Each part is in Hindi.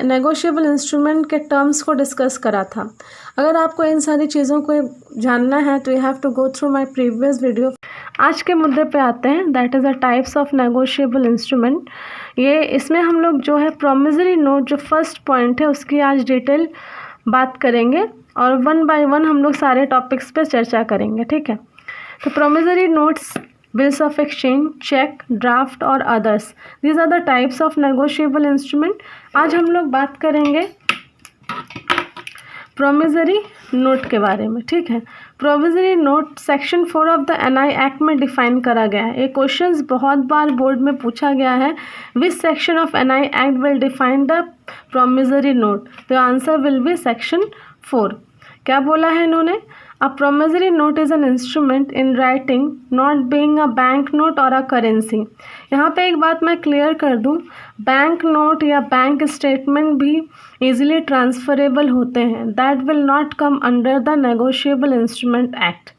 नेगोशिएबल इंस्ट्रूमेंट के टर्म्स को डिस्कस करा था। अगर आपको इन सारी चीज़ों को जानना है तो you have to go through my previous video. आज के मुद्दे पे आते हैं, that is the types of negotiable instrument. ये इसमें हम लोग जो है प्रॉमिसरी नोट जो फर्स्ट पॉइंट है उसकी आज डिटेल बात करेंगे और वन बाय वन हम लोग सारे टॉपिक्स पे चर्चा करेंगे, ठीक है। तो promissory notes, bills of exchange, cheque, draft और others, these are the types of negotiable instrument. आज हम लोग बात करेंगे प्रॉमिसरी नोट के बारे में, ठीक है। Promissory note section 4 of the NI act में डिफाइन करा गया है। ये क्वेश्चंस बहुत बार बोर्ड में पूछा गया है, which section of NI act will define the promissory note, the answer will be section 4। क्या बोला है इन्होंने? A promissory note is an instrument in writing, not being a bank note or a currency। यहाँ पे एक बात मैं क्लियर कर दूँ, बैंक नोट या बैंक स्टेटमेंट भी इजीली ट्रांसफरेबल होते हैं। That will not come under the negotiable instrument act,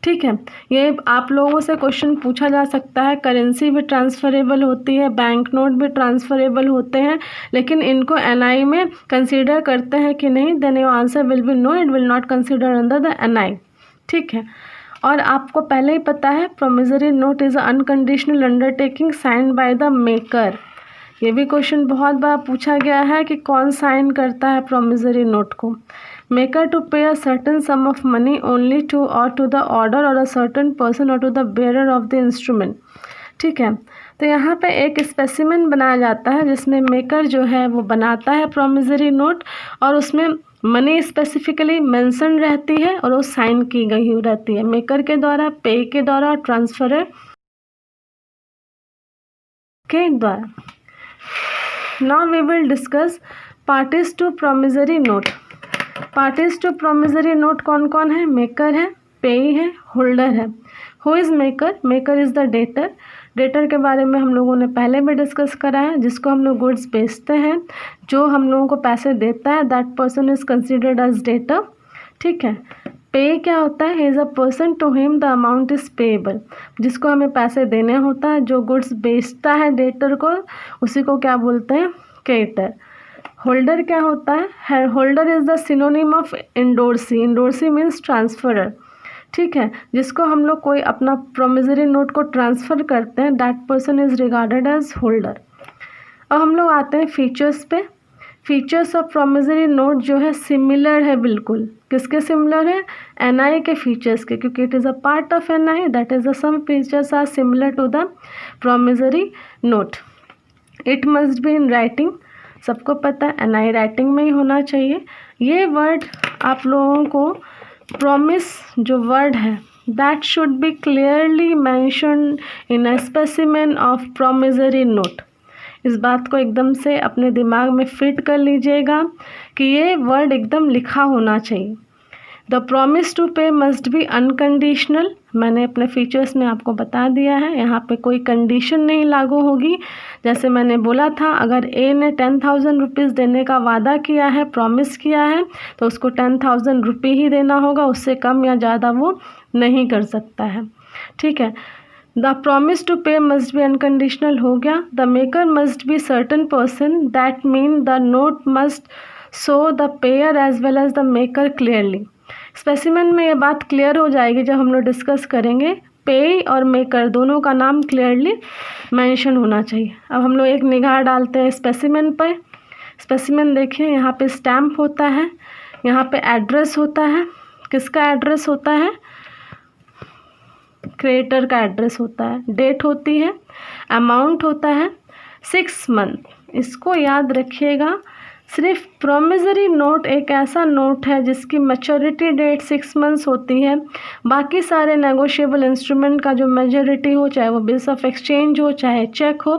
ठीक है। ये आप लोगों से क्वेश्चन पूछा जा सकता है, करेंसी भी ट्रांसफरेबल होती है, बैंक नोट भी ट्रांसफरेबल होते हैं, लेकिन इनको एनआई में कंसीडर करते हैं कि नहीं? Then your answer will be no, it will not consider under the NI, ठीक है। और आपको पहले ही पता है promissory note is unconditional undertaking signed by the maker. ये भी क्वेश्चन बहुत बार पूछा गया है कि कौन साइन करता है प्रॉमिसरी नोट को। Maker to pay a certain sum of money only to or to the order or a certain person or to the bearer of the instrument, ठीक है। तो यहाँ पे एक स्पेसिमेन बनाया जाता है जिसमें मेकर जो है वो बनाता है प्रॉमिसरी नोट और उसमें मनी स्पेसिफिकली मेंशन रहती है और वो साइन की गई हुई रहती है मेकर के द्वारा, पे के द्वारा और ट्रांसफरर के द्वारा। Now we will discuss parties to promissory note. Parties to promissory note कौन कौन है? मेकर है, पेई है, होल्डर है। Who is maker? Maker is the debtor. Debtor के बारे में हम लोगों ने पहले भी डिस्कस करा है, जिसको हम लोग गुड्स बेचते हैं, जो हम लोगों को पैसे देता है, that person is considered as debtor, ठीक है। पे क्या होता है? Is a person to him the amount is payable, जिसको हमें पैसे देने होता है, जो गुड्स बेचता है डेटर को, उसी को क्या बोलते हैं? क्रेडिटर। होल्डर क्या होता है? Holder is the synonym of endorsee. Endorsee means transferor, ठीक है। जिसको हम लोग कोई अपना प्रॉमिसरी नोट को ट्रांसफ़र करते हैं, that person is regarded as holder. अब हम लोग आते हैं फीचर्स पे। फीचर्स ऑफ प्रॉमिसरी नोट जो है सिमिलर है बिल्कुल। किसके सिमिलर है? एनआई के फीचर्स के, क्योंकि it is a part of NI, that is the same features are similar to the promissory note. It must be in writing, सबको पता है एनआई राइटिंग में ही होना चाहिए। ये वर्ड आप लोगों को, प्रॉमिस जो वर्ड है, that should be clearly mentioned in a specimen of promissory note. इस बात को एकदम से अपने दिमाग में फिट कर लीजिएगा कि ये वर्ड एकदम लिखा होना चाहिए। The promise to pay must be unconditional. मैंने अपने फीचर्स में आपको बता दिया है, यहाँ पे कोई कंडीशन नहीं लागू होगी। जैसे मैंने बोला था, अगर ए ने 10,000 रुपीज़ देने का वादा किया है, प्रॉमिस किया है, तो उसको 10,000 रुपये ही देना होगा, उससे कम या ज़्यादा वो नहीं कर सकता है, ठीक है। The promise to pay must be unconditional हो गया। The maker must be certain person, that mean the note must show the payer as well as the maker clearly. Specimen में ये बात क्लियर हो जाएगी जब हम लोग डिस्कस करेंगे। पे और मेकर दोनों का नाम क्लियरली मेंशन होना चाहिए। अब हम लोग एक निगाह डालते हैं स्पेसिमेन पर। स्पेसिमेन देखिए, यहाँ पे स्टैम्प होता है, यहाँ पे एड्रेस होता है। किसका एड्रेस होता है? क्रेडिटर का एड्रेस होता है। डेट होती है, अमाउंट होता है, 6 मंथ। इसको याद रखिएगा। सिर्फ प्रॉमिसरी नोट एक ऐसा नोट है जिसकी मैच्योरिटी डेट 6 मंथ्स होती है। बाकी सारे नेगोशिएबल इंस्ट्रूमेंट का जो मेजोरिटी हो, चाहे वो बिल्स ऑफ एक्सचेंज हो, चाहे चेक हो,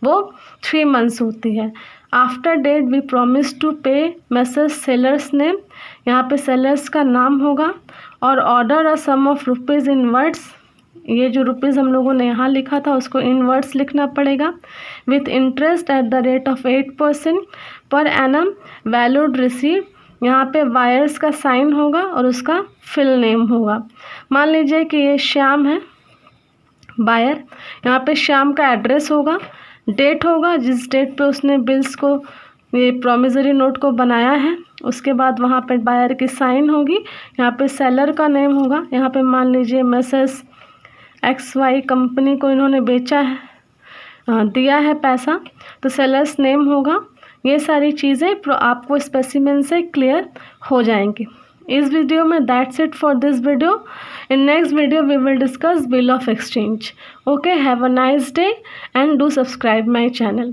वो 3 मंथ्स होती है। After date we promise to pay Messrs seller's name, यहाँ पे सेलर्स का नाम होगा, और order a sum of rupees in words. ये जो रुपीज़ हम लोगों ने यहाँ लिखा था उसको इन वर्ड्स लिखना पड़ेगा। With interest at the rate of 8% per annum, valued receive. यहाँ पे वायर्स का साइन होगा और उसका फिल नेम होगा। मान लीजिए कि ये श्याम है बायर, यहाँ पे श्याम का एड्रेस होगा, डेट होगा जिस डेट पे उसने बिल्स को ये प्रॉमिजरी नोट को बनाया है। उसके बाद वहाँ पे बायर की साइन होगी, यहाँ पे सेलर का नेम होगा। यहाँ पे मान लीजिए मैसेज XY कंपनी को इन्होंने बेचा है, दिया है पैसा, तो सेलर्स नेम होगा। ये सारी चीज़ें आपको स्पेसिमेन से क्लियर हो जाएंगी इस वीडियो में। That's it for this video. In next video we will discuss bill of exchange. Okay, have a nice day and do subscribe my channel.